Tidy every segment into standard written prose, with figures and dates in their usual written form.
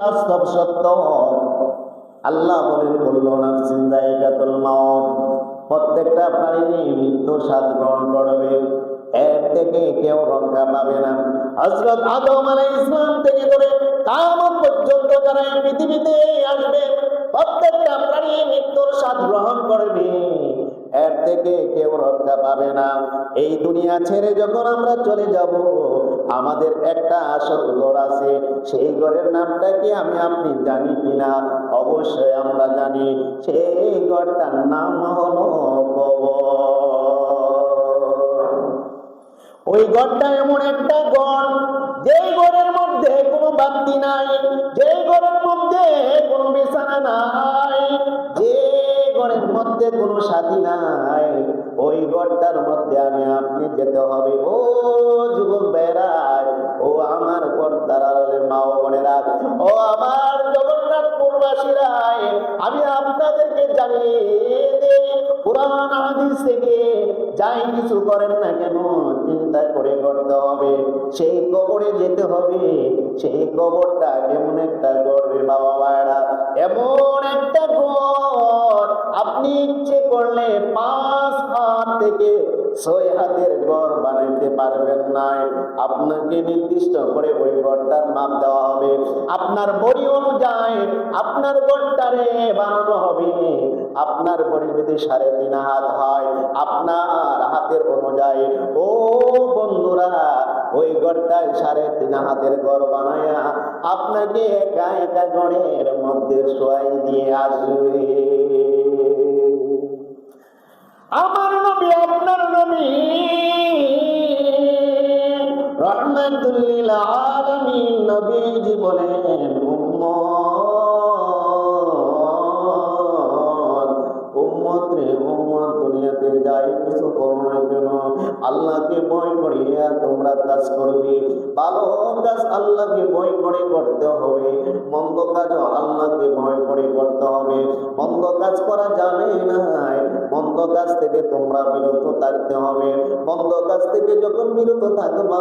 বাস্তব সত্য। আল্লাহ বলেন কুল্লু নাফসিন যায়িকাতুল মাউত, প্রত্যেকটা প্রাণী মৃত্যুর স্বাদ গ্রহণ করবে, এর থেকে কেউ রক্ষা পাবে না। হযরত আদম আলাইহিস সালাম থেকে ধরে কিয়ামত পর্যন্ত যারা এই পৃথিবীতে আসবে, প্রত্যেকটা প্রাণী মৃত্যুর স্বাদ গ্রহণ করবে, এর থেকে কেউ রক্ষা পাবে না। এই দুনিয়া ছেড়ে যখন আমরা চলে যাব, আমাদের একটা আসল ঘর আছে। সেই ঘরের নামটা কি আমি আপনি জানি কিনা? অবশ্যই আমরা জানি। সেই ঘরটার নাম হলো কবর। ওই ঘরটা এমন একটা ঘর, যেই ঘরের মধ্যে কোনো বাতি নাই, যেই ঘরের মধ্যে কোনো বিছানা নাই, যে ঘরের মধ্যে কোনো সাথী নাই, ওই ঘরটার মধ্যে আমি আপনি যেতে হবে। ও যুবক ভাইরা, ও আমার পর্দার মা ও বোনেরা, ও আমার জগন্নাথ প্রবাসীরা, আমি আপনাদেরকে জানিয়ে দেই, কোরআন হাদিস থেকে যাই কিছু করেন না কেন, চিন্তা করে করতে হবে। সেই কবরে যেতে হবে। সেই কবরটা এমন একটা ঘর রে বাবা ভাইরা, এমন একটা ঘর, আপনি ইচ্ছে করলে 5 হাত থেকে 6 হাতের ঘর বানাইতে পারবেন না। আপনাকে নির্দিষ্ট করে ওই ঘরটার মাপ দেওয়া হবে। আপনার বডি অনুযায়ী আপনার ঘরটারে বানানো হবে। আপনার বডি যদি 3.5 হাত হয়, আপনার হাতের অনুযায়ী, ও বন্ধুরা, ওই ঘরটায় 3.5 হাতের ঘর বানায়া আপনাকে একা একা ঘরের মধ্যে শোয়াই দিয়ে আসবে। আমার নবী, আপনার নবী রাহমাতুল লিল আলামিন নবীজি বলেন, উম্মত রে উম্মত, দুনিয়াতে যাই কিছু করো না কেন, আল্লাহকে ভয় করিয়া তোমরা কাজ করবে। ভালো কাজ আল্লাহকে ভয় করে করতে হবে, মন্দ কাজও আল্লাহকে ভয় করে করতে হবে। মন্দ কাজ করা যাবে না, মন্দ কাজ থেকে তোমরা বিরত থাকতে হবে। মন্দ কাজ থেকে যখন বিরত থাকবা,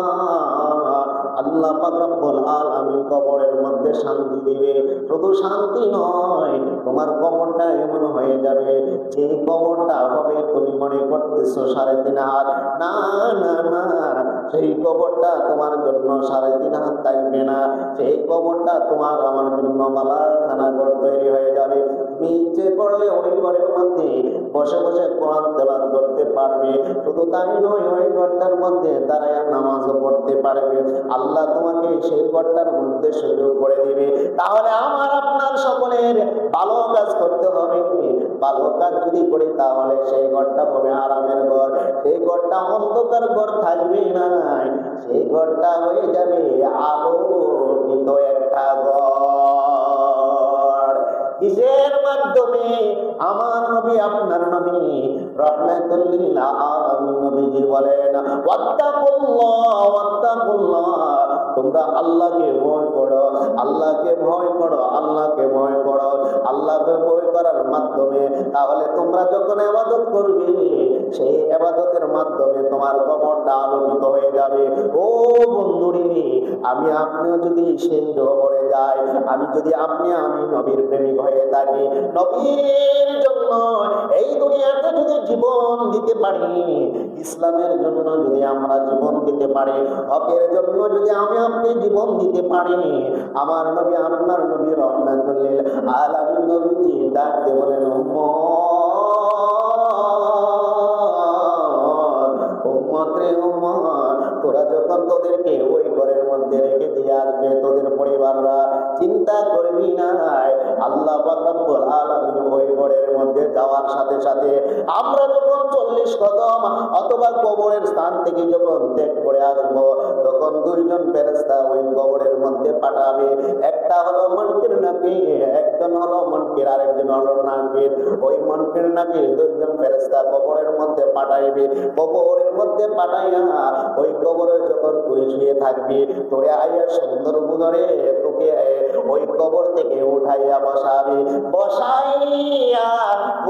আল্লাহ পাক রব্বুল আলামিন কবরের মধ্যে শান্তি দিবে। শুধু শান্তি নয়, তোমার কবরটা এমন হয়ে যাবে, যে কবরটা হবে তুমি মনে করতেছো 3.5 হাত, না না না, সেই কবরটা তোমার জন্য 3.5 হাত থাকবে না। সেই কবরটা তোমার আমার জন্য বালাখানা ঘর তৈরি হয়ে যাবে। তুমি ইচ্ছে করলে ওই ঘরের মধ্যে বসে বসে কোরআন তেলাওয়াত করতে পারবে। শুধু তাই নয়, ওই ঘরটার মধ্যে দাঁড়ায় নামাজও পড়তে পারবে। আল্লাহ তোমাকে সেই ঘরটার মধ্যে সুযোগ করে দিবে। তাহলে আমার আপনার সকলের ভালো কাজ করতে হবে। ভালো কাজ যদি করি, তাহলে সেই ঘরটা হবে আরামের ঘর। সেই ঘরটা অন্ধকার ঘর থাকবে না, সেই ঘরটা হয়ে যাবে আলোকিত একটা ঘর। কিসের মাধ্যমে? আমার নবী, আপনার নবী রাহমাতুল লিল আলামিন নবীজি বলেন, ওয়াত্তাকুল্লাহ ওয়াত্তাকুল্লাহ, তোমরা আল্লাহকে ভয় করো, আল্লাহকে ভয় করো, আল্লাহকে ভয় করো। আল্লাহকে ভয় করার মাধ্যমে তাহলে তোমরা যখন ইবাদত করবে, সেই ইবাদতের মাধ্যমে তোমার কবরটা আলোকিত হয়ে যাবে। ও বন্ধুরে, আমি আপনিও যদি সেই কবরে যাই, আমি যদি আমি নবীর প্রেমিক হয়ে থাকি, নবীর জন্য এই দুনিয়াতে যদি জীবন দিতে পারি, ইসলামের জন্য যদি আমরা জীবন দিতে পারি, হকের জন্য যদি আমি আপনি জীবন দিতে পারি, আমার নবী, আপনার নবী রাহমাতুল লিল আলামিন নবীজি ডাক দিয়ে বলেন, উম্মত রে উম্মত, তোরা যখন তোদেরকে ওই ঘরের মধ্যে রেখে দিয়ে আসবে, তোদের পরিবাররা চিন্তা করবি না। আল্লাহ পাক রব্বুল আলামিন ওই ঘরের মধ্যে যাওয়ার সাথে সাথে আমরা যখন 40 কদম অথবা কবরের স্থান থেকে যখন ত্যাগ করে আসবো, তখন 2 জন ফেরেশতা ওই কবরের মধ্যে পাঠাবে। একটা হলো মুনকির নাকির, একজন হলো মুনকির, আর একজন হলো নাকির। ওই মুনকির নাকির 2 জন ফেরেশতা কবরের মধ্যে পাঠাইবে। কবরের মধ্যে পাঠাইয়া ওই কবরে যখন তুই শুয়ে থাকবি, তোরে আইয়া সুন্দর করে তোকে ওই কবর থেকে উঠাইয়া বসাবে। বসাইয়া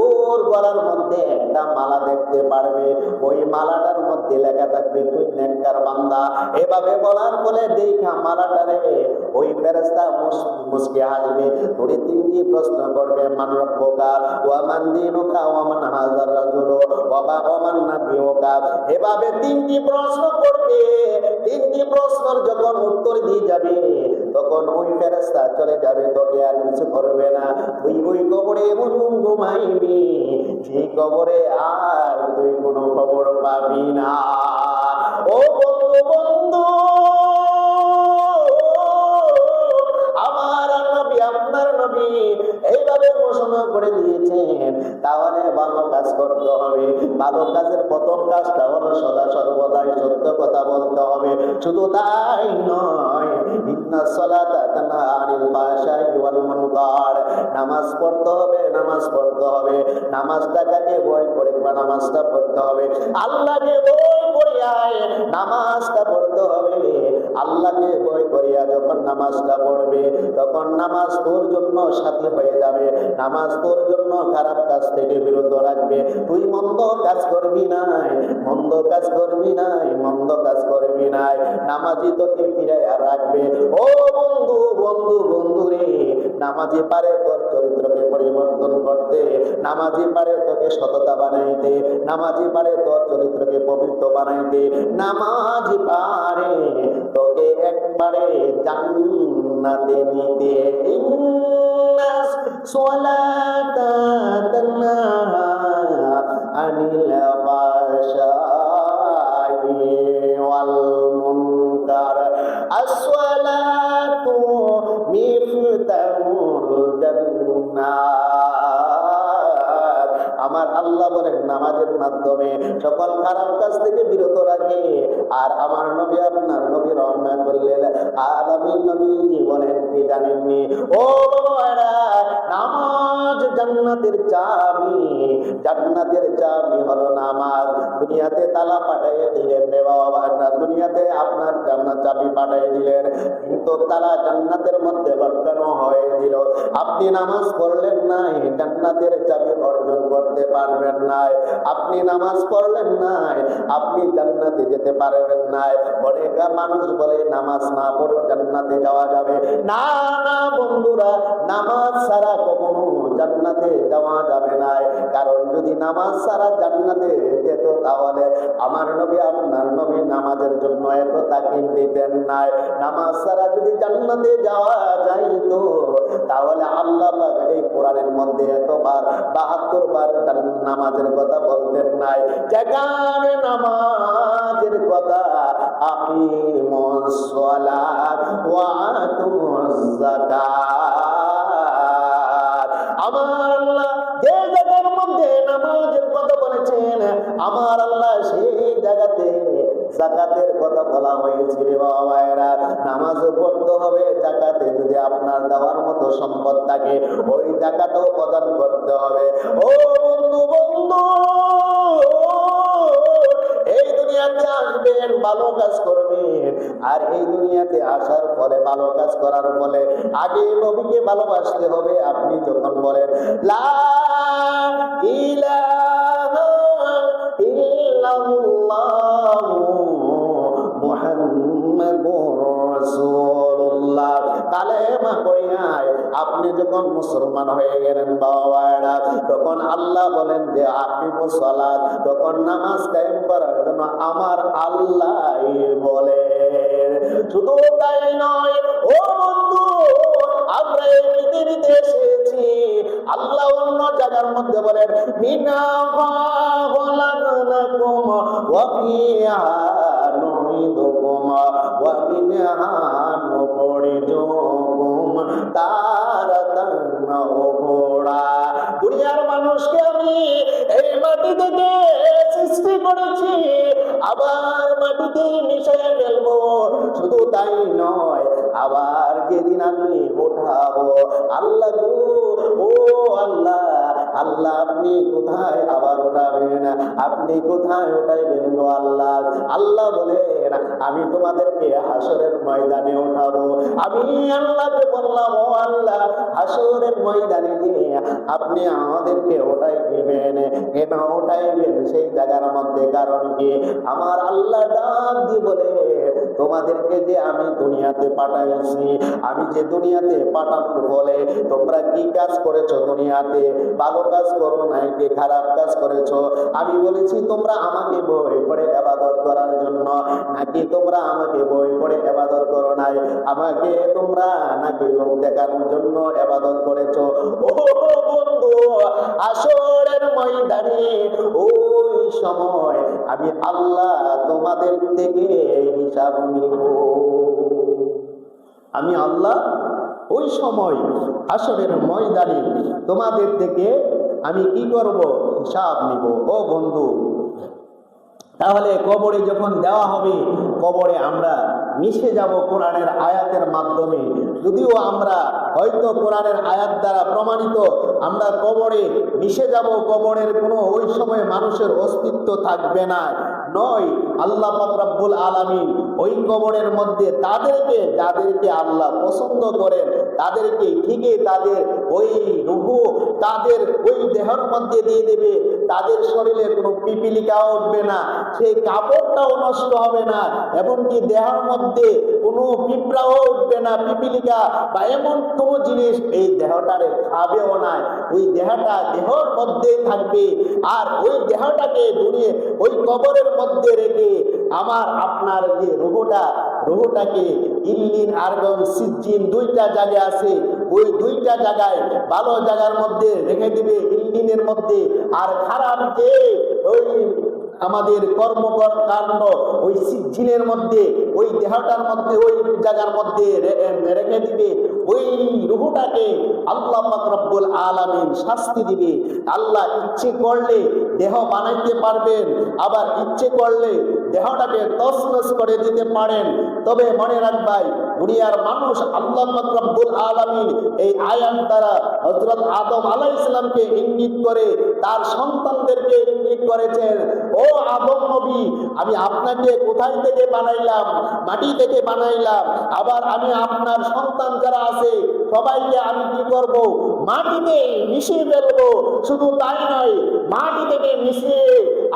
ওর গলার মধ্যে একটা মালা দেখতে পারবে। ওই মালাটার মধ্যে লেখা থাকবে, তুই নেককার বান্দা। এভাবে বলার বলে দেখা মালাটারে ওই ফেরেশতা মুসকে হাসবে, তোরে তিনটি প্রশ্ন করবে, মান রব্বুকা ওয়া মান দীনুকা ওয়া মান হাযার রাজুল ওয়া মান নাবিয়ুকা। এভাবে তিনটি প্রশ্ন করবে। তিনটি প্রশ্নের যখন উত্তর দিয়ে যাবে তখন ওই ফেরেশতা চলে যাবে, তোকে আর কিছু করবে না। তুই ওই কবরে এমন ঘুমাইবি, সেই কবরে আর তুই কোনো খবর পাবি না। ও বন্ধু বন্ধু, আমার নবী আপনার নবী এইভাবে ঘোষণা করে দিয়েছেন। তাহলে ভালো কাজ করতে হবে। ভালো কাজের প্রথম কাজটা হলো সদা সর্বদাই সত্য কথা বলতে হবে। শুধু তাই নয়, ইন্নাস সালাতা তানহা আনিল ফাহশাই ওয়াল মুনকার। নামাজ পড়তে হবে, নামাজ পড়তে হবে। নামাজটাকে ভয় করে নামাজটা পড়তে হবে। আল্লাহকে ভয় করিয়া নামাজটা পড়তে হবে। আল্লাহকে ভয় করিয়া যখন নামাজটা পড়বে তখন নামাজ তোর জন্য সাথী হয়ে যাবে। নামাজ তোর জন্য খারাপ কাজ থেকে বিরত রাখবে। তুই মন্দ কাজ করবি নাই, মন্দ কাজ করবি নাই, মন্দ কাজ করবি নাই। নামাজি তোকে ফিরাইয়া রাখবে। ও বন্ধু বন্ধু বন্ধু রে, নামাজি পারে তোর চরিত্রকে পরিবর্তন করতে, নামাজি পারে তোকে সততা বানাইতে, নামাজি পারে তোর চরিত্রকে পবিত্র বানাইতে, নামাজি পারে তোকে একবারে জান্নাতে নিতে। ইন্নাস সালাতা তানহা আনিল ফাহশাই ওয়াল মুনকার। as-salatu মিফতাহুল জান্নাত। আমার আল্লাহ বলেন নামাজের মাধ্যমে সকল খারাপ কাজ থেকে বিরত রাখে। আর আমার নবী আপনার নবী রাহমাতুল লিল আলামিন নবীজি বলেন কি জানেননি? ও বাবারা, নামাজ জান্নাতের চাবি। জান্নাতের চাবি হলো নামাজ। দুনিয়াতে তালা পাঠিয়ে দিলেন রে বাবা, দুনিয়াতে আপনার জান্নাত চাবি পাঠিয়ে দিলেন, কিন্তু তালা জান্নাতের মধ্যে লটকানো হয়ে দিল। আপনি নামাজ পড়লেন নাই, জান্নাতের চাবি অর্জন করতে পারবেন নাই। আপনি নামাজ পড়লেন নাই, আপনি জান্নাতে যেতে পারবেন নাই। অনেক মানুষ বলে নামাজ না পড়ে জান্নাতে যাওয়া যাবে না। না বন্ধুরা, নামাজ ছাড়া কখনো জান্নাতে যাওয়া যাবে না। কারণ যদি নামাজ ছাড়া জান্নাতে যেত তাহলে আমার নবী আপনার নবী নামাজের জন্য এত তাকিদ দিতেন না। নামাজ ছাড়া যদি জান্নাতে যাওয়া যাইতো তাহলে আল্লাহ পাক এই কোরআনের মধ্যে এতবার 72 বার নামাজের কথা বলতেন নাই। যেখানে নামাজের কথা, আকিমুস সালাত ওয়া আতুজ যাকাত। আমার আল্লাহ যে জায়গার মধ্যে নামাজের কথা বলেছেন, আমার আল্লাহ সেই জায়গাতে যাকাতের কথা বলা হয়েছে রে বাবারা। নামাজ পড়তে হবে, যাকাতে যদি আপনার দেওয়ার মতো সম্পদ থাকে ওই যাকাতও প্রদান করতে হবে। ও বন্ধু বন্ধু, এই দুনিয়াতে আসবেন, ভালো কাজ করবেন। আর এই দুনিয়াতে আসার পরে ভালো কাজ করার ফলে আগে নবীকে ভালোবাসতে হবে। আপনি যখন বলেন লা ইলাহা ইল্লাল্লাহু মুহাম্মাদুর রাসূলুল্লাহ কালেমা পড়িয়ায় আপনি যখন মুসলমান হয়ে গেলেন বাবারা, তখন আল্লাহ বলেন যে আকিমুস সালাত, তখন নামাজ কায়েম করার জন্য আমার আল্লাহ বলেন। শুধু তাই নয় ও বন্ধু, আমরা এই পৃথিবীতে এসেছি, আল্লাহ অন্য জায়গার মধ্যে বলেন মিনাহা খলাকনাকুম ওয়া ফিহা নুঈদুকুম ওয়া মিনহা নুখরিজুকুম তারাতান উখরা। দুনিয়ার মানুষকে আমি এই মাটি থেকে সৃষ্টি করেছি, আবার মাটিতে মিশিয়ে ফেলবো। শুধু তাই নয়, আবার যেদিন আমি ওঠাবো, আল্লাহ গো, ও আল্লাহ, আল্লাহ আপনি কোথায় আবার উঠাবেন? আপনি কোথায় উঠাইবেন গো আল্লাহ? আল্লাহ বলেন আমি তোমাদেরকে হাসরের ময়দানে উঠাবো। আমি আল্লাহকে বললাম ও আল্লাহ, হাসরের ময়দানে গিয়ে আপনি আমাদেরকে উঠাই দিবেন। কেন উঠাইবেন সেই জায়গার মধ্যে? কারণ কি? আমার আল্লাহ ডাক দিয়ে বলে তোমাদেরকে যে আমি দুনিয়াতে পাঠাইছি, আমি যে দুনিয়াতে পাঠানোর ফলে তোমরা কি কাজ করেছো? দুনিয়াতে ভালো কাজ করো নাই কি খারাপ কাজ করেছো? আমি বলেছি তোমরা আমাকে ভয় করে ইবাদত করার জন্য, নাকি তোমরা আমাকে ভয় করে ইবাদত করো নাই? আমাকে তোমরা নাকি লোক দেখানোর জন্য ইবাদত করেছো? ও বন্ধু, আসরের ময়দানে ওই সময় আমি আল্লাহ তোমাদের থেকে হিসাব নিব। আমি আল্লাহ ওই সময় হাসরের ময়দানে তোমাদের থেকে আমি কি করব? হিসাব নিব। ও বন্ধু, তাহলে কবরে যখন দেওয়া হবে, কবরে আমরা মিশে যাব কোরআনের আয়াতের মাধ্যমে। যদিও আমরা হয়তো কোরআনের আয়াত দ্বারা প্রমাণিত আমরা কবরে মিশে যাব, কবরের কোনো ওই সময় মানুষের অস্তিত্ব থাকবে না, নয়। আল্লাহ পাক রব্বুল আলামিন ওই কবরের মধ্যে তাদেরকে, যাদেরকে আল্লাহ পছন্দ করেন, তাদেরকে ঠিকই তাদের ওই রূহ তাদের ওই দেহের মধ্যে দিয়ে দেবে। তাদের শরীরে কোনো পিপিলিকাও উঠবে না, সেই কাপড়টাও নষ্ট হবে না, এমনকি দেহের মধ্যে কোনো পিঁপড়াও উঠবে না, পিপিলিকা বা এমন কোনো জিনিস এই দেহটারে খাবেও না। ওই দেহটা দেহর মধ্যেই থাকবে। আর ওই দেহটাকে দুনিয়ে ওই কবরের মধ্যে রেখে আমার আপনার যে রুহটাকে ইল্লিন আরগন সিজ্জিন দুইটা জায়গা আছে, ওই দুইটা জায়গায় ভালো জায়গার মধ্যে রেখে দিবে ইল্লিনের মধ্যে, আর খারাপ যে ওই আমাদের কর্মকাণ্ড ওই সিজ্জিনের মধ্যে, ওই দেহটার মধ্যে, ওই জায়গার মধ্যে রেখে দিবে। ওই রূহটাকে আল্লাহ পাক রব্বুল আলামিন শাস্তি দিবে। আল্লাহ ইচ্ছে করলে দেহ বানাইতে পারবেন, আবার ইচ্ছে করলে দেহটাকে তছনছ করে দিতে পারেন। তবে মনে রাখবাই, দুনিয়ার মানুষ আল্লাহ পাক রব্বুল আলামিন এই আয়াত দ্বারা হযরত আদম আলাইহিস সালামকে ইঙ্গিত করে তার সন্তানদেরকে ইঙ্গিত করেছেন, ও আদম নবী, আমি আপনাকে কোথায় থেকে বানাইলাম? মাটি থেকে বানাইলাম। আবার আমি আপনার সন্তান যারা আছে সবাইকে আমি কি করব? মাটিতে মিশিয়ে ফেলবো। শুধু তাই নয়, মাটি থেকে মিশিয়ে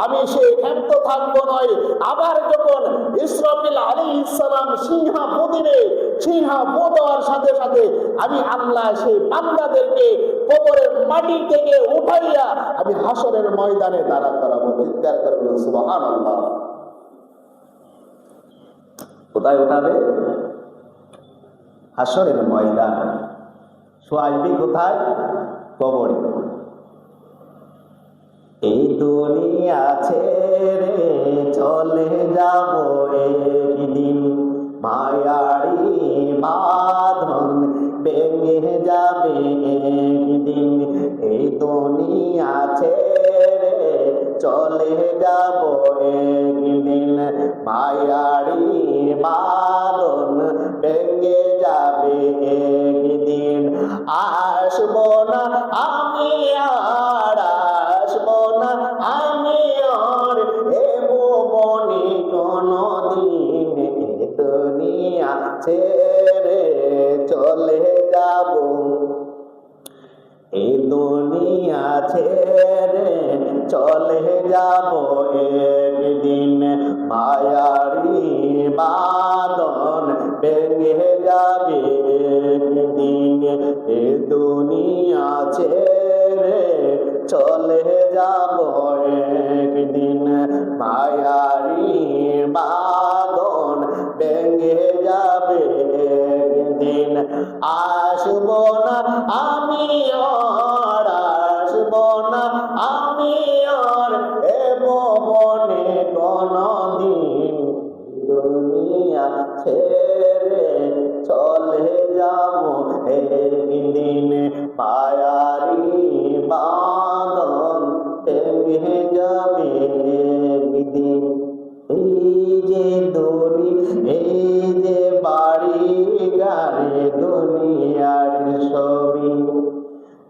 আমি সেই ক্ষেত্র থাকবো নয়, আবার যখন ইসরাফিল আলাইহিস সালাম সিংহা ফু দিবে, সিংহা ফু দেওয়ার সাথে সাথে আমি আল্লাহ সেই বান্দাদেরকে কবরের মাটি থেকে উঠাইয়া আমি হাসরের ময়দানে দাঁড়া করাবো। চিৎকার করে বলুন সুবহানাল্লাহ। কোথায় উঠাবে? হাসরের ময়দান। শোয়াইবি কোথায়? কবরে। এই দুনিয়া ছেড়ে চলে যাব একদিন, মায়ারি বাঁধন ভেঙে যাবে একদিন। এই দুনিয়া ছেড়ে চলে যাব একদিন, মায়ারি বাঁধন ভেঙে যাবে একদিন। আসবো না আমি আর, আসবো না আমি আর এ ভুবনে কোনদিন। এ দুনিয়া ছেড়ে চলে যাব, এই দুনিয়া ছেড়ে চলে যাব একদিন, মায়ারি বাঁধন ভেঙে যাবে একদিন। এই দুনিয়া ছেড়ে চলে যাব একদিন, মায়ারি বাঁধন ভেঙে যাবে একদিন। আসবো না আমি আর, আসবো না আমি আর এ ভুবনে কোনদিন। দুনিয়া ছেড়ে চলে যাব একদিন, মায়ারি বাঁধন ভেঙে যাবে একদিন। এই যে দড়ি, এই যে বাড়ি গাড়ি, দুনিয়ার ছবি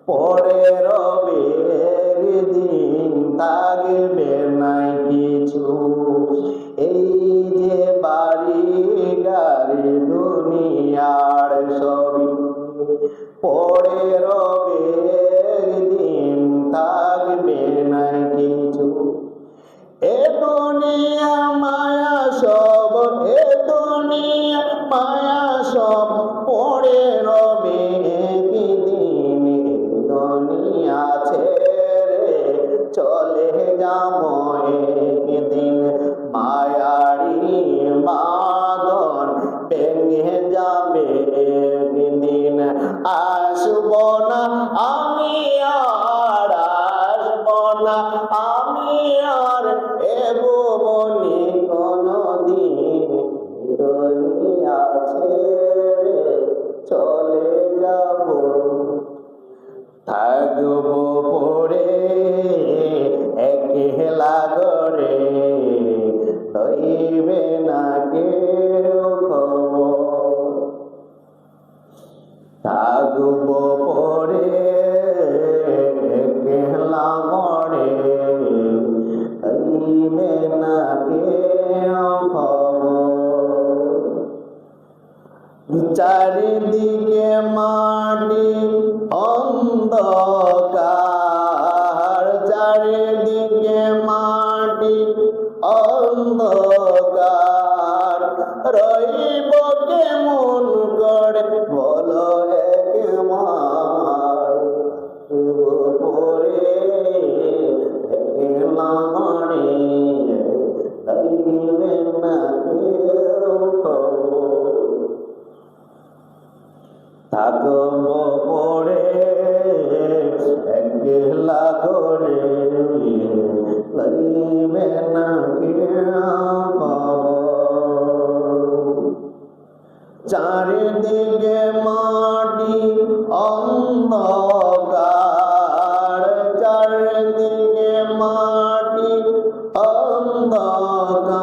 পরে রবে একদিন, থাকবে নাই কিছু। এই যে বাড়ি গাড়ি, দুনিয়ার ছবি পরে রবে একদিন, থাকবে নাই কিছু। এ দুনিয়া মায়া সব, এ দুনিয়া চলে যাব একদিন, মায়ারি বাঁধন ভেঙে যাবে একদিন। আসব না আমি আর, আসব না আমি আর এ ভুবনে কোনদিন। দুনিয়া ছেড়ে চলে যাব, থাকব পড়ে একলা ঘরে, হইবে না কেউ খবর। থাকব পড়ে একলা ঘরে, হইবে না কেউ খবর। চারিদিকে মাটি অন্ধকার, চারিদিকে মাটি অন্ধকার, রইব কেমন করে বলো একবার। পরে একলা ঘরে, হইবে না কেউ খবর। থাকব পড়ে একলা ঘরে, লইবে না কেউ খবর। চারিদিকে মাটি অন্ধকার, চারিদিকে মাটি অন্ধকার,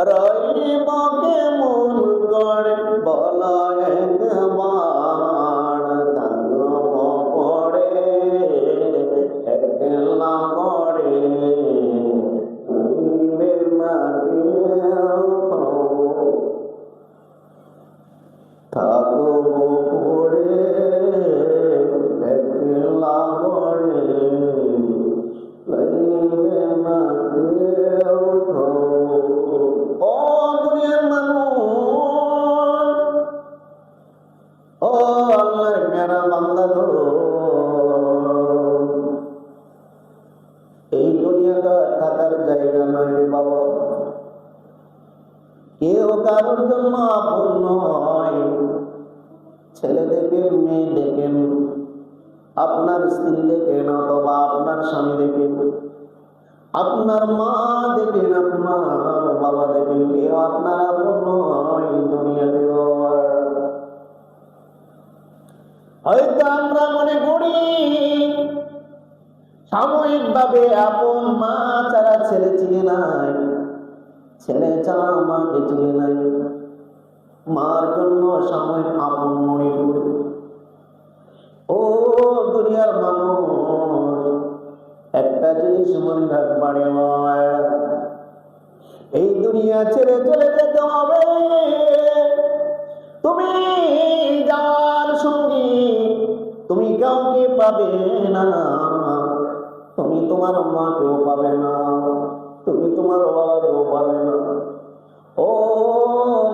রইব কেমন করে বলো একবার। থাকব পড়ে একলা ঘরে, হইবে না কেউ খবর। থাকব পড়ে একলা ঘরে, লইবে না কেউ খবর। ও দুনিয়ার মানুষ, ও আল্লাহর প্যারা বান্দাগুলো, এই দুনিয়াটা থাকার জায়গা নয় রে বাবা। কেউ কারোর জন্য আপন নয়। ছেলে দেখেন, মেয়ে দেখেন, আপনার স্ত্রী দেখেন, অথবা আপনার স্বামী দেখেন, আপনার মা দেখেন, আপনার বাবা দেখেন, কেউ আপনার আপন নয় দুনিয়াতে। হয়তো আমরা মনে করি সাময়িকভাবে আপন মা ছাড়া ছেলে চিনে নাই, ছেলে ছাড়া মাকে চিনে নাই, মার জন্য সাময়িক আপন মনে করি। ও দুনিয়ার মানুষ, একটা জিনিস মনে রাখবারে, এই দুনিয়া ছেড়ে চলে যেতে হবে। তুমি যার সঙ্গী, তুমি কাউকে পাবে না। তুমি তোমার মাকেও পাবে না, তুমি তোমার বাবাকেও পাবে না। ও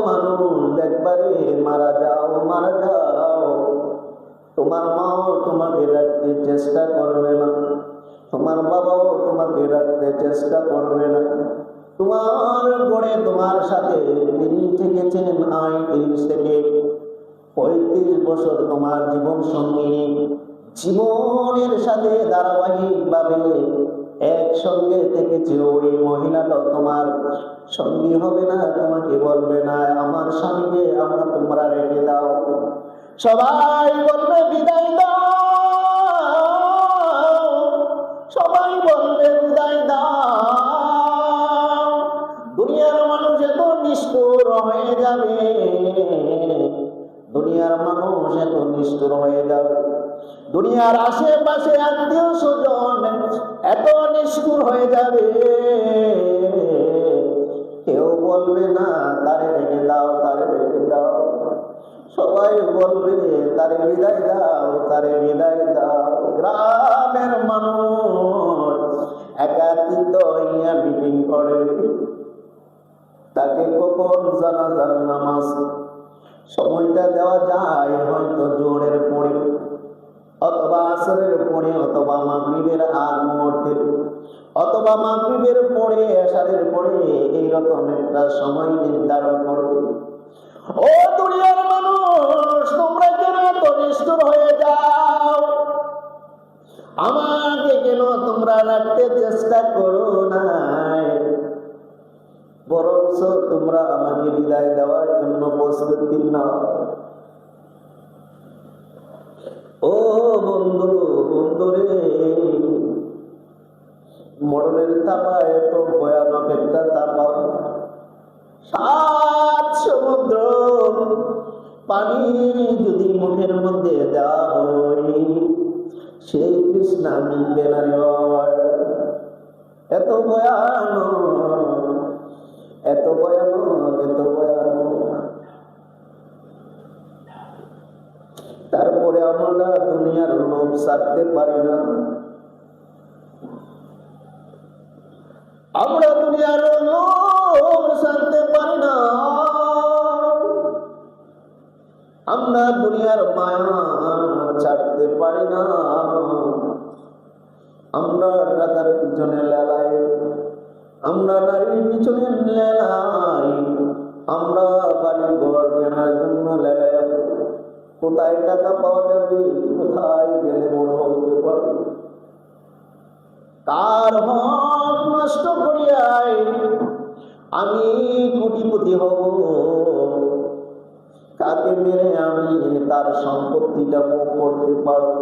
মানুষ, একবারে মারা যাও, মারা যাও। তোমার মাও তোমাকে রাখতে চেষ্টা করবে না, তোমার বাবাও তোমাকে রাখতে চেষ্টা করবে না। তোমার ঘরে তোমার সাথে তিনি থেকেছেন 30 থেকে 35 বছর তোমার জীবন সঙ্গী, জীবনের সাথে ধারাবাহিকভাবে একসঙ্গে থেকেছে। ওই মহিলাটা তোমার সঙ্গী হবে না, তোমাকে বলবে না আমার স্বামীকে আমরা তোমরা রেখে দাও। সবাই বলবে বিদায় দাও, সবাই বলবে বিদায় দাও। দুনিয়ার মানুষ এত নিষ্ঠুর হয়ে যাবে, দুনিয়ার মানুষ এত নিষ্ঠুর হয়ে যাবে, দুনিয়ার আশেপাশে আত্মীয় স্বজন এত নিষ্ঠুর হয়ে যাবে, কেউ বলবে না তারে রেখে দাও, তারে রেখে দাও। সবাই বলবে তারে বিদায় দাও, তারে বিদায় দাও। গ্রামের মানুষ একাত্রিত হইয়া মিটিং করে, তাকে কখন জানাজার নামাজ সময়টা দেওয়া যায় হয়তো জোরের পরে, অথবা আসরের পরে, অথবা মাগরিবের আগ মুহূর্তে, অথবা মাগরিবের পরে, এশারের পরে, এইরকম একটা সময় নির্ধারণ করবে। ও দুনিয়ার মানুষ, তোমরা কেন এত নিষ্ঠুর হয়ে যাও? আমাকে কেন তোমরা রাখতে চেষ্টা করো না, বরঞ্চ তোমরা আমাকে বিদায় দেওয়ার জন্য প্রস্তুতি নাও। ও বন্ধু, বন্ধুরে, মরণের তাপা এত ভয়ানক একটা তাপা। 7 সমুদ্র পানি যদি মুখের মধ্যে দেওয়া হয়, সেই তৃষ্ণা মিটবে না রে বাবা। এত ভয়ানক, এত ভয়ানক, এত ভয়ানক। তারপরে আমরা দুনিয়ার লোভ ছাড়তে পারি না, আমরা দুনিয়ার লোভ ছাড়তে পারি না, আমরা দুনিয়ার মায়া ছাড়তে পারি না। আমরা টাকার পিছনে লেলাই, আমরা নারীর পিছনে লেলাই, আমরা বাড়ি ঘর কেনার জন্য লেলাই। কোথায় টাকা পাওয়া যাবে, কোথায় গেলে বড় হতে পারবে, কার হক নষ্ট করিয়াই আমি কোটিপতি হব, কাকে মেরে আমি তার সম্পত্তিটা ভোগ করতে পারব।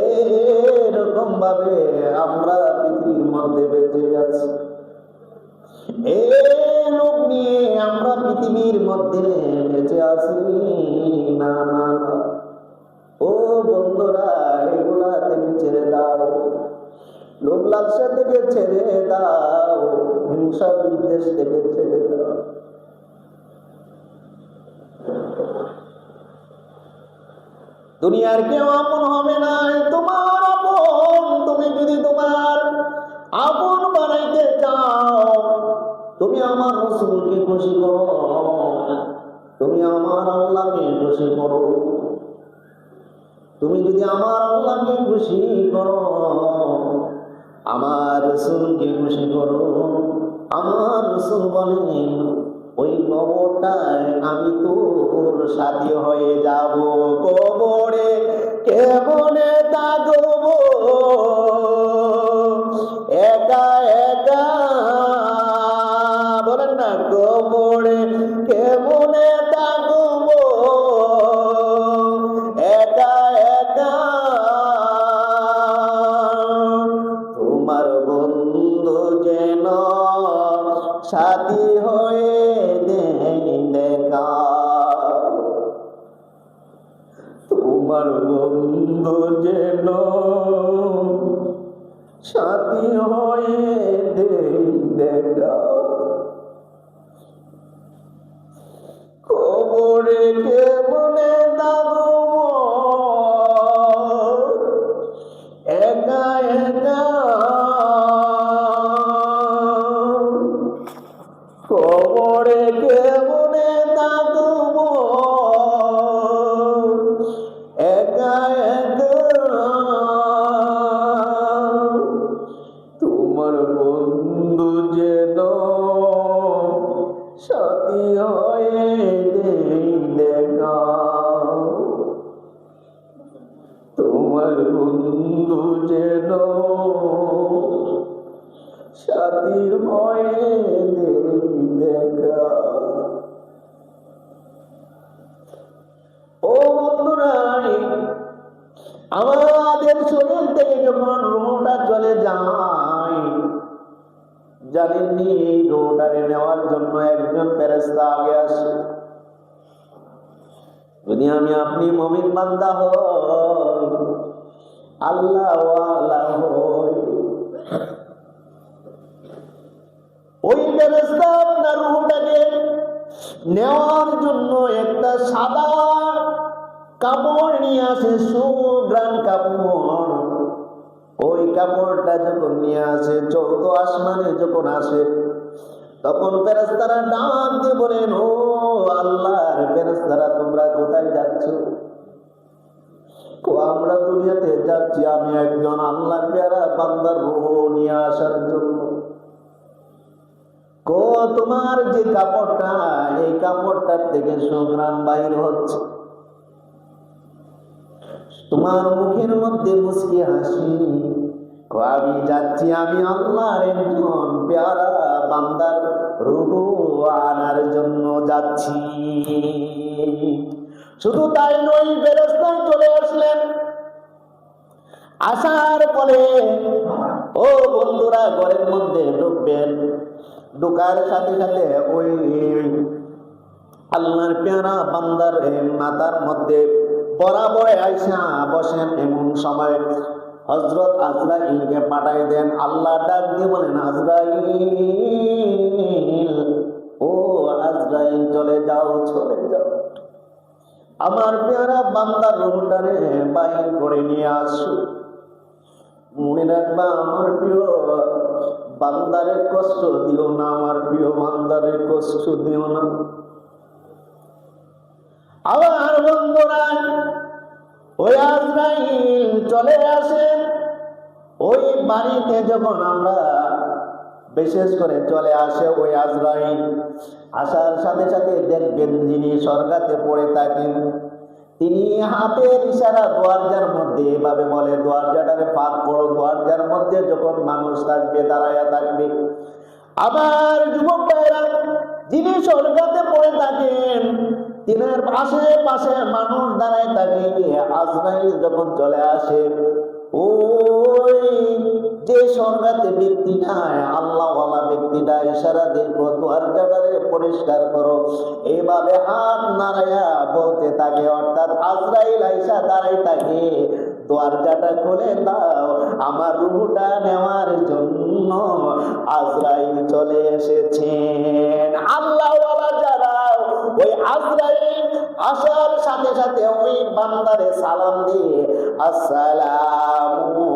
এরকম ভাবে আমরা পৃথিবীর মধ্যে বেঁচে আছি, এই লোক নিয়ে আমরা পৃথিবীর মধ্যে বেঁচে আছি। না না না, ও বন্ধুরা, এগুলা থেকে ছেড়ে দাও, লোভ লালসা থেকে ছেড়ে দাও, হিংসা বিদ্বেষ থেকে ছেড়ে দাও। দুনিয়ার কেউ আপন হবে না, তোমার আপন। তুমি যদি তোমার আপন বানাইতে চাও, তুমি আমার রাসূলকে খুশি করো, তুমি আমার আল্লাহকে খুশি করো। তুমি যদি আমার আল্লাহকে খুশি করো, আমার রাসূলকে খুশি করো, আমার রাসূল বলেন ওই কবরটায় আমি তোর সাথী হয়ে যাব। কবরে কেমনে থাকব একা একা, বলেন না, কবরে কেমনে থাকব একা একা। তোমার বন্ধু যেন সাথী হয়ে দেখা, তোমার বন্ধু যেন সাথী হয়ে দেখা। কবরে কেমনে থাকব একা একা, কবরে কেমনে থাকব একা একা। তোমার বন্ধু যেন সাথী হয়ে দেখা, তোমার বন্ধু যেন সাথী হয়ে দেখা। ও বন্ধুরা, আমাদের শরীর থেকে যখন রোহটা চলে যায়, জানেননি এই রোহটারে নেওয়ার জন্য একজন ফেরেশতা আগে আসে। যদি আমি আপনি মুমিন বান্দা হই, আল্লাহ ওয়ালা হই, ওই ফেরেশতা আপনার রূহটাকে নেওয়ার জন্য একটা সাদা কাপড় নিয়ে আসে, সুগ্রাণ কাপড়। ওই কাপড়টা যখন নিয়ে আসে, 14 আসমানে যখন আসে, তখন ফেরেশতারা ডাক দিয়ে বলেন, ও আল্লাহর ফেরেশতারা, তোমরা কোথায় যাচ্ছ? যাচ্ছি আমি একজন আল্লাহর পেয়ারা বান্দার রূহ নিয়ে আসার জন্য। তোমার যে কাপড়টা, এই কাপড়টার থেকে সুঘ্রাণ বাইর হচ্ছে, তোমার মুখের মধ্যে মুস্কি হাসি। আমি যাচ্ছি আমি আল্লাহর একজন পেয়ারা বান্দার রূহ আনার জন্য যাচ্ছি। শুধু তাই নয়, ফেরেশতা চলে আসলেন। আসার পরে ও বন্ধুরা ঘরের মধ্যে ঢুকবেন, ঢুকার সাথে সাথে ওই আল্লাহর পেয়ারা বান্দার মাথার মধ্যে বরাবর আইসা বসেন। এমন সময় হযরত আজরাইলকে পাঠাই দেন। আল্লাহ ডাক দিয়ে বলেন, আজরাইল, ও আজরাইল চলে যাও, চলে যাও, আমার পেয়ারা বান্দার রূহটারে বাইর করে নিয়ে আসো। মনে রাখবা, আমার প্রিয় বান্দারে কষ্ট দিও না, আমার প্রিয় বান্দারে কষ্ট দিও না। আবার বন্ধুরা ওই আজরাইল চলে আসেন। ওই বাড়িতে যখন আমরা বিশেষ করে চলে আসে ওই আজরাইল, আসার সাথে সাথে দেখবেন যিনি স্বর্গাতে পড়ে থাকেন, তিনি হাতের ইশারা দরজার মধ্যে এভাবে বলে, দরজাটারে ফাঁক করো। দরজার মধ্যে যখন মানুষ থাকবে, দাঁড়ায়া থাকবে। আবার যুবক ভাইরা, যিনি স্বর্গাতে পড়ে থাকেন, তিনার আশেপাশে মানুষ দাঁড়ায় থাকে। আজরাইল যখন চলে আসে, ওই যে স্বর্গাতে ব্যক্তিটা, আল্লাহওয়ালা ব্যক্তিটা ইশারা দেখো, দরজাটারে পরিষ্কার করো, এইভাবে হাত নাড়াইয়া বলতে থাকে। অর্থাৎ আজরাইল আইসা দাঁড়াই থাকে, দরজাটা খুলে দাও, আমার রূহটা নেওয়ার জন্য আজরাইল চলে এসেছেন। আল্লাহওয়ালা যারা, ওই আজরাইল আসার সাথে সাথে ওই বান্দারে সালাম দিয়ে আসসালামু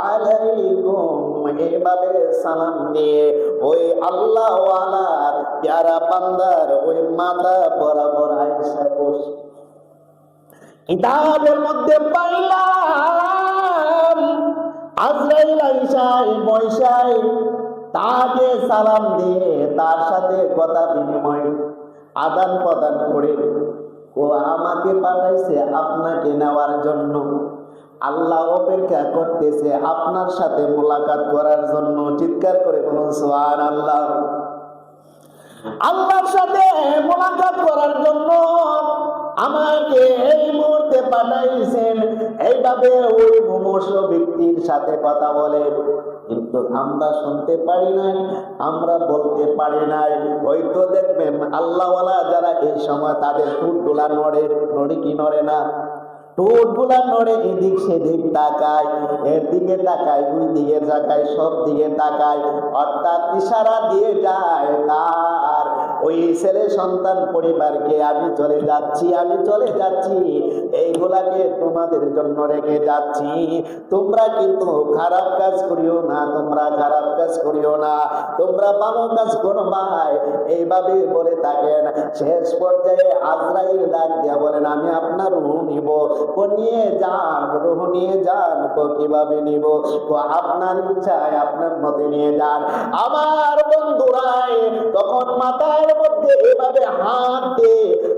আলাইকুম এভাবে সালাম দিয়ে ওই আল্লাহওয়ালার প্যারা বান্দার ওই মাথা বরাবর আয়েশা বসে। কিতাবের মধ্যে পাইলাম আজরাইল আয়েশায় বৈশায় তাকে সালাম দিয়ে তার সাথে কথা বিনিময় আদান প্রদান করে, ও আমাকে পাঠাইছে আপনাকে নেওয়ার জন্য। আল্লাহ অপেক্ষা করতেছে আপনার সাথে মোলাকাত করার জন্য। চিৎকার করে বলুন সুবহানাল্লাহ। আল্লাহর সাথে মোলাকাত করার জন্য আমাকে এই মুহূর্তে পাঠাইছেন। এইভাবে ওই মুমূর্ষ ব্যক্তির সাথে কথা বলে, কিন্তু আমরা শুনতে পারি নাই, আমরা বলতে পারি নাই। হয়তো দেখবেন আল্লাহওয়ালা যারা এই সময় তাদের ঠোঁটগুলা নড়ে, নড়ে কি নড়ে না, ঠোঁটগুলা নড়ে, এদিক সেদিক তাকায়, এর দিকে তাকায়, ওই দিকে তাকায়, সব দিকে তাকায়, অর্থাৎ ইশারা দিয়ে যায় তার ওই ছেলে সন্তান পরিবারকে, আমি চলে যাচ্ছি, আমি চলে যাচ্ছি, এইগুলাকে তোমাদের জন্য রেখে যাচ্ছি, তোমরা কিন্তু খারাপ কাজ করিও না, তোমরা খারাপ কাজ করিও না, তোমরা ভালো কাজ করবা, এইভাবে বলে থাকেন। শেষ পর্যায়ে আজরাইল ডাক দিয়া বলেন, আমি আপনার রূহ নিব। ও নিয়ে যান, রূহ নিয়ে যান। তো কিভাবে নিব? তো আপনার ইচ্ছায় আপনার মতে নিয়ে যান। আমার বন্ধুরাই তখন মাথার মধ্যে এভাবে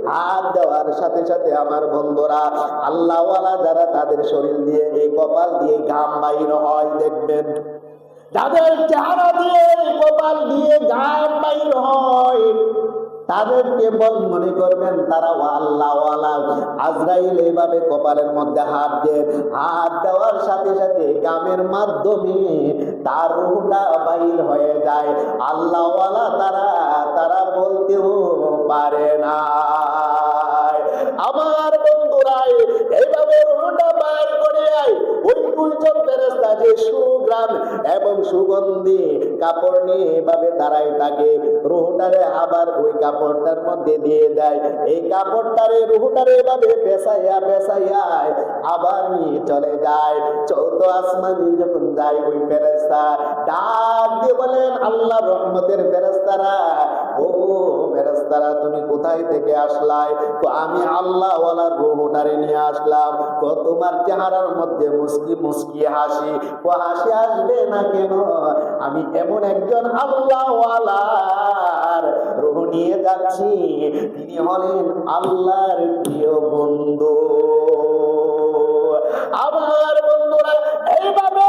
হাত দেওয়ার সাথে সাথে আমার বন্ধুরা আল্লাহওয়ালা যারা, তাদের শরীর দিয়ে এই কপাল দিয়ে ঘাম বাইর হয়। দেখবেন যাদের চেহারা দিয়ে কপাল দিয়ে ঘাম বাইর হয়, তাদেরকে মনে করবেন তারা আল্লাহওয়ালা। আজরাইল এইভাবে কপালের মধ্যে হাত দেওয়ার সাথে সাথে গামের মাধ্যমে তার রূহটা বাইর হয়ে যায়। আল্লাহওয়ালা তারা বলতেও পারে না। আমার বন্ধুরাই এইভাবে রূহটা বাইর করে ওই দুইজন ফেরেশতা যে সুঘ্রাণ এবং সুগন্ধি কাপড় নিয়ে এভাবে দাঁড়ায় থাকে, রূহটারে আবার ওই কাপড়টার মধ্যে দিয়ে দেয়। এই কাপড়টারে রূহটারে এভাবে পেঁচাইয়া আবার নিয়ে চলে যায়। চৌদ্দ আসমানে যখন যায়, ওই ফেরেশতা ডাক দিয়ে বলেন, আল্লাহ রহমতের ফেরেশতারা, ও ফেরেশতারা তুমি কোথায় থেকে আসলাই? তো আমি আল্লাহ ওয়ালার রূহটারে নিয়ে আসলাম। তো তোমার চেহারার মধ্যে মুস্কি মুস্কি হাসি, ও হাসি আসবে না কেন? আমি এমন একজন আল্লাহ ওয়ালার রূহ নিয়ে যাচ্ছি, তিনি হলেন আল্লাহর প্রিয় বন্ধু। আমার বন্ধুরা, এইভাবে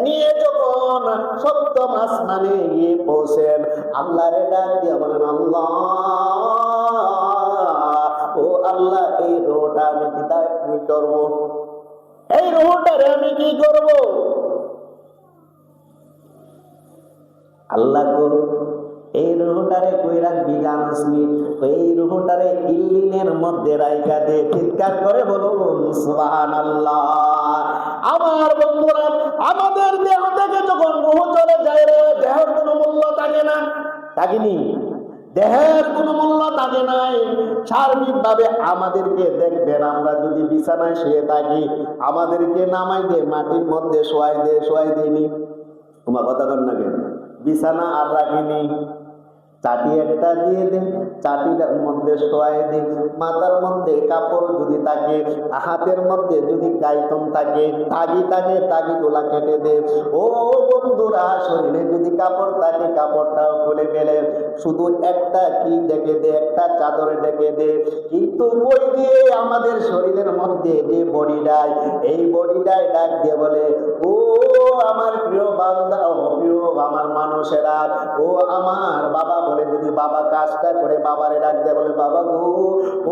নিয়ে যখন সপ্তম আসমানে গিয়ে পৌঁছেন, আল্লাহরে ডাক দিয়ে বলেন, আল্লাহ, ও আল্লাহ, এই রূহটা আমি কি করব? এই রূহটারে আমি কি করব? আল্লাহ গো, এই রূহটারে কই রাখবি জানিসনি? এই রূহটারে ইল্লিনের মধ্যে রাইখা দে। চিৎকার করে বলুন সুবহানাল্লাহ। আমার বন্ধুরা, আমাদের দেহ থেকে যখন রূহ চলে যায় রে, দেহের কোনো মূল্য থাকে না, থাকেনি? দেহের কোনো মূল্য থাকে নাই। সার্বিক ভাবে আমাদেরকে দেখবেন, আমরা যদি বিছানায় শুয়ে থাকি, আমাদেরকে নামাই দিয়ে মাটির মধ্যে শোয়াই দেয়নি? তোমার কথা কর না কেন? বিছানা আর রাখিনি, চাটি একটা দিয়ে দে, চাটিটার মধ্যে শোয়াই দে, মাথার মধ্যে কাপড় যদি থাকে, হাতের মধ্যে যদি গাইতম থাকে, তাগিগুলা কেটে দে। ও বন্ধুরা, শরীরে যদি কাপড় থাকে, কাপড়টাও খুলে ফেলে, শুধু একটা কি ডেকে দে, একটা চাদরে ডেকে দে। কিন্তু ওই দিয়ে আমাদের শরীরের মধ্যে যে বডিটাই, এই বডিটাই ডাক দিয়ে বলে, ও আমার প্রিয় বান্দা, ও প্রিয় আমার মানুষেরা, ও আমার বাবা বলে, যদি বাবা কাজটা করে, বাবারে ডাক দিয়ে বলে, বাবা গো,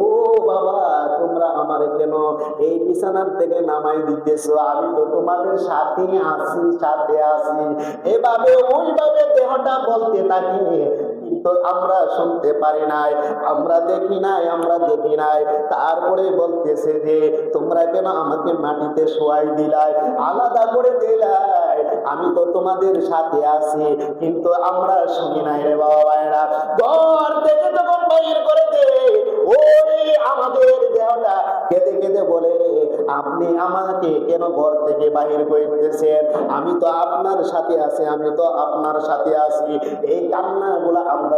ও বাবা, তোমরা আমারে কেন এই বিছানার থেকে নামাই দিতেছো? আমি তো তোমাদের সাথে আছি। এভাবে ওইভাবে দেহটা বলতে থাকি, কিন্তু আমরা শুনতে পারি নাই, আমরা দেখি নাই। তারপরে বলতেছে যে, তোমরা কেন আমাকে মাটিতে শোয়াই দিলাই, আলাদা করে দিলাই? আমি তো তোমাদের সাথে আছি, কিন্তু আমরা শুনি নাই রে বাবা ভাইরা। ঘর থেকে যখন বাইর করে দে, ওই আমাদের দেহটা কেঁদে কেঁদে বলে, আপনি আমাকে কেন ঘর থেকে বাহির করতেছেন? আমি তো আপনার সাথে আছি। এই কান্নাগুলা আমরা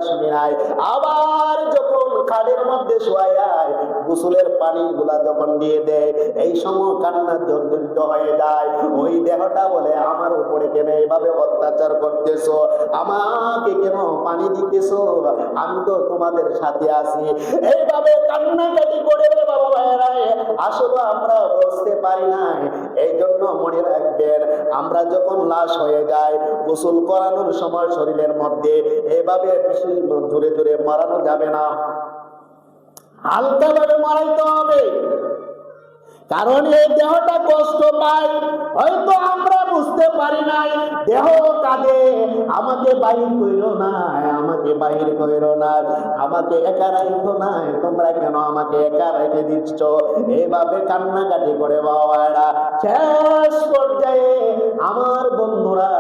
শুনি নাই। আবার যখন খাটের মধ্যে শোয়ায়, গোসলের পানিগুলা যখন দিয়ে দেয়, এই সময় কান্না জর্জরিত হয়ে যায়। ওই দেহটা বলে, আমার উপরে কেন এইভাবে অত্যাচার করতেছো? আমাকে কেন পানি দিতেছো? আমি তো তোমাদের সাথে আছি। এইভাবে কান্নাকাটি করে বাবা ভাইরা, আসলে আমরা বুঝতে পারি নাই। এই জন্য মনে রাখবেন, আমরা যখন লাশ হয়ে যায়, গোসল করানোর সময় শরীরের মধ্যে এভাবে জোরে জোরে মারানো যাবে না, হালকা ভাবে মারাইতে হবে। কারণ এই দেহটা কষ্ট পায়, হয়তো আমরা বুঝতে পারি নাই। দেহ কাঁদে, আমাকে বাহির কইরো না, আমাকে একা রাখো না, তোমরা কেন আমাকে একা রেখে দিচ্ছ? এইভাবে কান্নাকাটি করে বাবারা শেষ পর্যায়ে আমার বন্ধুরা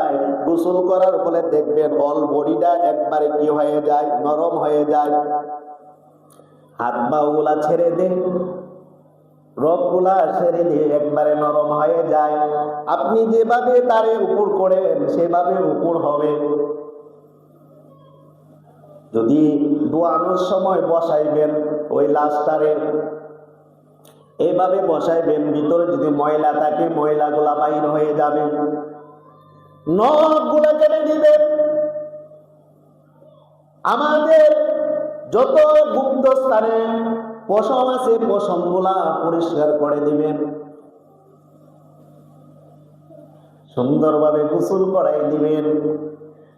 গোসল করার ফলে দেখবেন অল বডিটা একবারে কি হয়ে যায়, নরম হয়ে যায়। হাত পা গুলা ছেড়ে দেন, রোগগুলা ছেড়ে দিয়ে একবারে নরম হয়ে যায়। আপনি যেভাবে তারে উপর করেন, সেভাবে উপর হবে। যদি দোয়ানোর সময় বসাইবেন, ওই লাশটারে এইভাবে বসাইবেন, ভিতরে যদি ময়লা থাকে, ময়লাগুলা বাইর হয়ে যাবে। নখগুলা কেটে দিবেন, আমাদের যত গুপ্ত স্থানে পশম আছে, পশম গুলা পরিষ্কার করে দিবেন। সুন্দরভাবে গোসল করাই দিবেন।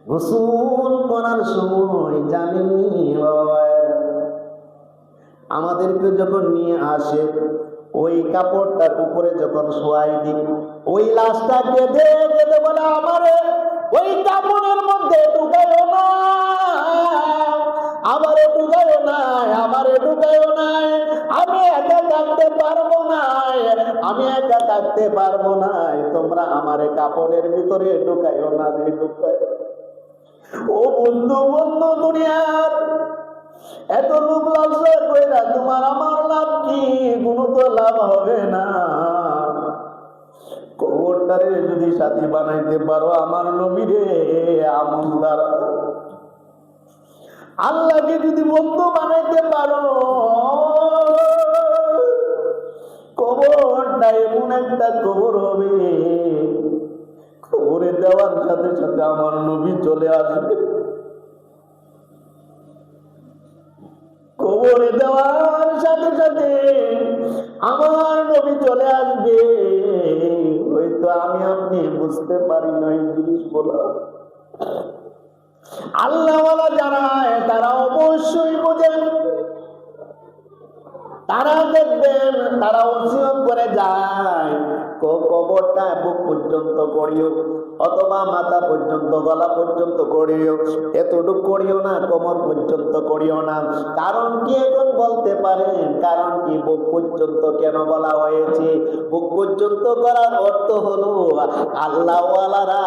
গোসল করার সময় জানেননি বাবা, আমাদেরকে যখন নিয়ে আসে, ওই কাপড়টার উপরে যখন শোয়াই দিই, ওই লাশটা কেঁদে কেঁদে বলে, আমারে ওই কাপড়ের মধ্যে ঢুকাইও না, আমারে ঢুকাইও না, আমি একা থাকতে পারবো না, তোমরা আমারে কাপড়ের ভিতরে ঢুকাইও না রে, ও বন্ধু, দুনিয়ার এত লোক লালসা কইরা তোমার আমার লাভ কি? কোনো তো লাভ হবে না। কবরটা বন্ধুটারে যদি সাথী বানাইতে পারো আমার নবীরে আমলদার, আল্লাহকে যদি বন্ধু বানাইতে পারো, কবরটা এমন একটা কবর হবে, কবরে দেওয়ার সাথে সাথে আমার নবী চলে আসবে। কবরে দেওয়ার সাথে সাথে আমার নবী চলে আসবে। হয়তো আমি আপনি বুঝতে পারি না এই জিনিসগুলো। আল্লাহওয়ালা যারা তারা অবশ্যই বোঝেন, তারা দেখবেন, তারা ওসিয়ত করে যায় কবরটা বুক পর্যন্ত করিও, অথবা মাথা পর্যন্ত, গলা পর্যন্ত করিও, এতটুকু করিও না, কোমর পর্যন্ত করিও না। কারণ কি এখন বলতে পারেন? কারণ কি বুক পর্যন্ত কেন বলা হয়েছে? বুক পর্যন্ত করার অর্থ হলো আল্লাহওয়ালারা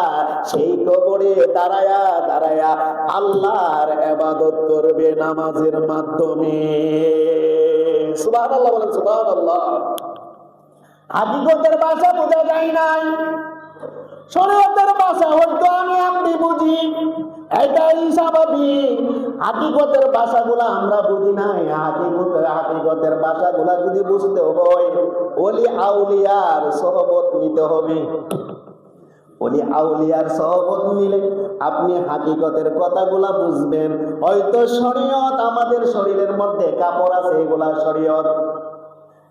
সেই কবরে দাঁড়ায়া দাঁড়ায়া আল্লাহর ইবাদত করবে নামাজের মাধ্যমে। সুবহানাল্লাহ বলেন, সুবহানাল্লাহ। হাকিকতের ভাষা বোঝা যায় নাই, শরীয়তের ভাষা হয়তো আমি আপনি বুঝি, এটাই স্বাভাবিক। হাকিকতের ভাষাগুলা আমরা বুঝি নাই। হাকিকতের ভাষাগুলা যদি বুঝতে হয়, ওলি আউলিয়ার সহবত নিতে হবে। ওলি আউলিয়ার সহবত নিলে আপনি হাকিকতের কথাগুলা বুঝবেন। হয়তো শরীয়ত, আমাদের শরীরের মধ্যে কাপড় আছে, এগুলা শরীয়ত।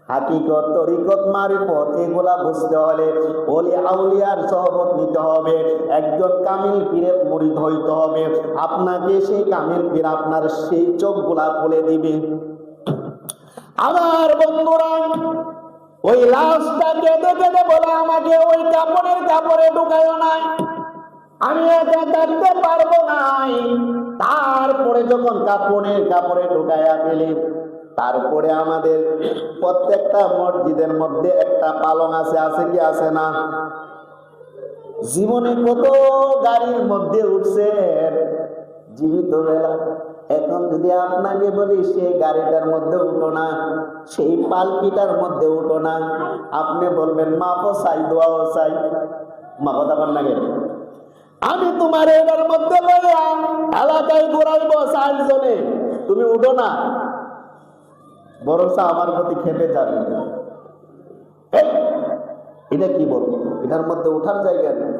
হাকিকত, তরিকত, মারিফত এগুলা বুঝতে হলে ওলি আউলিয়ার সহবত নিতে হবে। একজন কামিল পীরের মুরিদ হইতে হবে। আপনাকে সেই কামিল পীর আপনার সেই চোখগুলা খুলে দিবে। আমার বন্ধুরা, ওই লাশটা কেঁদে কেঁদে বলে আমাকে ওই কাপড়ে ঢুকায়ও নাই, আমি এটা দেখতে পারবো নাই। তারপরে যখন কাপড়ে ঢুকাইয়া ফেলে, তারপরে আমাদের প্রত্যেকটা মসজিদের মধ্যে একটা পালং আছে, আছে কি আছে না? জীবনে কত গাড়ির মধ্যে উঠছে জীবিত বেলা। এখন যদি আপনাকে বলি সেই গাড়িটার মধ্যে উঠো না, সেই পালকিটার মধ্যে উঠো না, আপনি বলবেন মাপও চাই, দোয়াও চাই। মা কথা বল না কেন? আমি তোমার এটার মধ্যে লইয়া এলাকায় ঘুরাইবো 4 জনে, তুমি উঠো না, বরং আমার প্রতি খেপে যাবে। এটা কি বলবো? এটার মধ্যে ওঠার জায়গা নেই।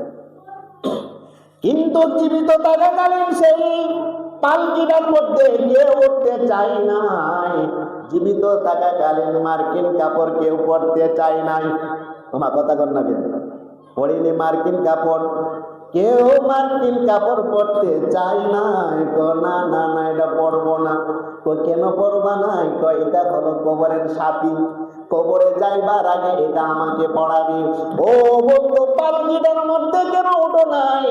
কিন্তু জীবিত থাকাকালীন সেই পালকিটার মধ্যে কেউ উঠতে চাই নাই। জীবিত থাকাকালীন মার্কিন কাপড় কেউ পরতে চাই নাই। তোমার কথা কর না কেন? পরিনি মার্কিন কাপড়, কেউ মার্কিন কাপড় পরতে চাই নাই। না না না, এটা পরবো না। কেন পরবা নাই? এটা হলো কবরের সাথী, কবরে যাইবার আগে এটা আমাকে পড়াবে। ও বন্ধু, পালকিটার মধ্যে কেন উঠো নাই?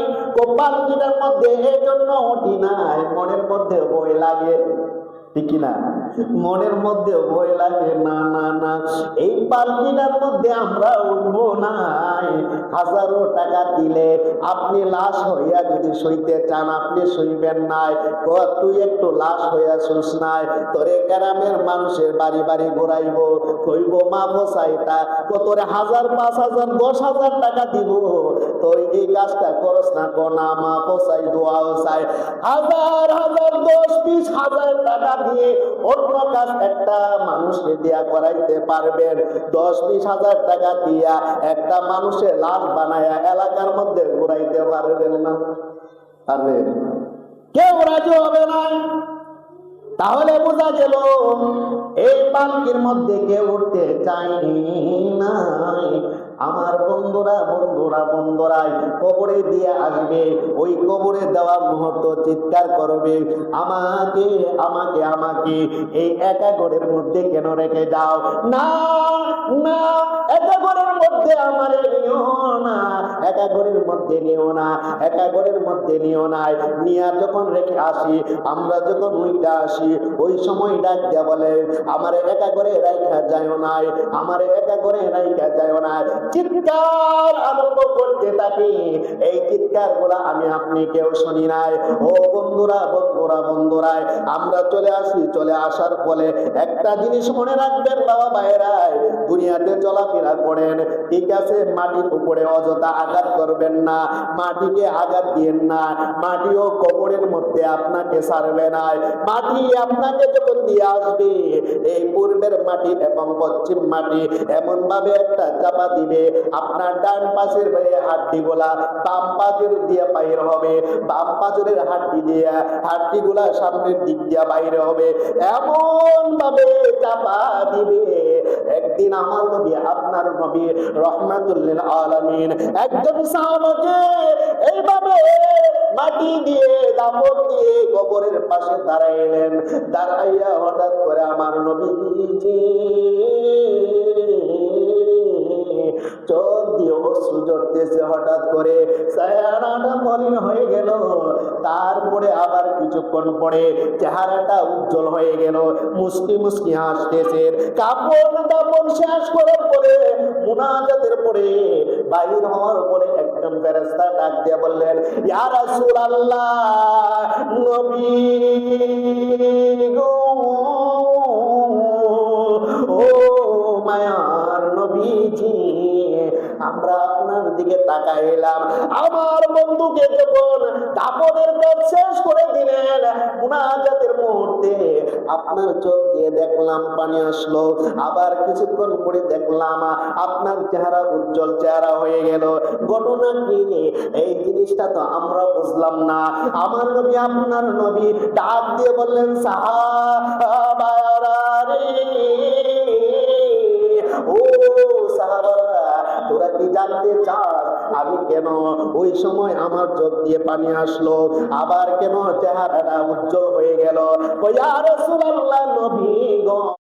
পালকিটার মধ্যে এই জন্য উঠি নাই, মনের মধ্যে ভয় লাগে, ঠিক কিনা? মনের মধ্যে ভয় লাগে। না না না, এই পালকিটার মধ্যে আমরা উঠবো না। হাজারো টাকা দিলে আপনি লাশ হইয়া যদি সইতে চান, আপনি সইবেন নাই। তুই একটু লাশ হইয়া শুস নাই, তোরে গ্রামের মানুষের বাড়ি বাড়ি ঘুরাইব, কইব মা বসাইটা তোরে 1000, 5000, 10,000 টাকা দিব, তোর এই কাজটা করস না। কোনা মা বসাই, দোয়াও চাই, 1000 1000, 10 20,000 টাকা দিয়ে অন্য কাজ একটা মানুষকে দিয়া করাইতে পারবেন। 10 20,000 টাকা দিয়া একটা মানুষের লাশ বানায়া এলাকার মধ্যে ঘুরাইতে পারবেন না? পারবেন? কেউ রাজি হবে না। তাহলে বোঝা গেল এই পালকির মধ্যে কেউ উঠতে চাই নাই। আমার বন্ধুরা বন্ধুরা বন্ধুরাই কবরে দিয়ে আসবে, ওই কবরে দেওয়া মুহূর্ত চিৎকার করবে, আমাকে আমাকে আমাকে এই একা ঘরের মধ্যে কেন রেখে যাও? না না, একা ঘরের মধ্যে আমার নিও না, একা ঘরের মধ্যে নিও না, একা ঘরের মধ্যে নিও না। নিয়া যখন রেখে আসি, আমরা যখন উইটা আসি, ওই সময় ডাক দিয়া বলে, আমার একা ঘরে রাইখা যায় নাই, আমার একা ঘরে রাইখা যায় না। চিৎকার আরম্ভ করতে থাকি। এই চিৎকার গুলা আমি আপনি কেউ শুনি নাই। ও বন্ধুরা বন্ধুরা বন্ধুরা, আমরা চলে আসি, চলে আসার ফলে একটা জিনিস মনে রাখবেন বাবা ভাইয়েরাই, দুনিয়াতে চলাফেরা করেন ঠিক আছে, মাটির উপরে অযথা আঘাত করবেন না, মাটিকে আঘাত দিয়েন না, মাটিও কবরের মধ্যে আপনাকে ছাড়বে না। মাটি আপনাকে যখন দিয়ে আসবে, এই পূর্বের মাটি এবং পশ্চিম মাটি এমন ভাবে একটা চাপা দিবে, আপনার ডান পাশের হাড্ডি গুলা বাম পাশের দিয়ে বাইর হবে, বাম পাশের হাড্ডি দিয়ে হাড্ডি গুলা সামনের দিক দিয়ে বাইরে হবে, এমন ভাবে চাপা দিবে। একদিন আমার নবী, আপনার নবী রহমাতুল্লিল আলামিন একজন সাহাবাকে এইভাবে মাটি দিয়ে দাপট দিয়ে কবরের পাশে দাঁড়াইলেন। দাঁড়াইয়া হঠাৎ করে আমার নবীজি চোখ দিয়ে অশ্রু ঝরতেছে, হঠাৎ করে চেহারাটা মলিন হয়ে গেল। তারপরে আবার কিছুক্ষণ পরে চেহারাটা উজ্জ্বল হয়ে গেল, মুস্কি মুস্কি হাসতেছে। কাপড় দাপড় শেষ করার পরে মুনাজাতের পরে বাইর হওয়ার পরে একদম ফেরেশতা ডাক দিয়ে বললেন, ইয়া রাসূলুল্লাহ, নবী গো, ও মায়ার নবীজি, আমরা আপনার দিকে তাকাইলাম, আমার বন্ধুকে যখন কাপড়ের কাজ শেষ করে দিলেন, মুনাজাতের মুহূর্তে আপনার চোখ দিয়ে দেখলাম পানি আসলো, আবার কিছুক্ষণ পরে দেখলাম আপনার চেহারা উজ্জ্বল চেহারা হয়ে গেল। ঘটনা কি? এই জিনিসটা তো আমরা বুঝলাম না। আমার নবী, আপনার নবী ডাক দিয়ে বললেন, সাহাবারা রে, ও সাহাবারা, তোরা কি জানতে চাস আমি কেন ওই সময় আমার চোখ দিয়ে পানি আসলো, আবার কেন চেহারাটা উজ্জ্বল হয়ে গেল? ও ইয়া রাসূলুল্লাহ, নবী গো,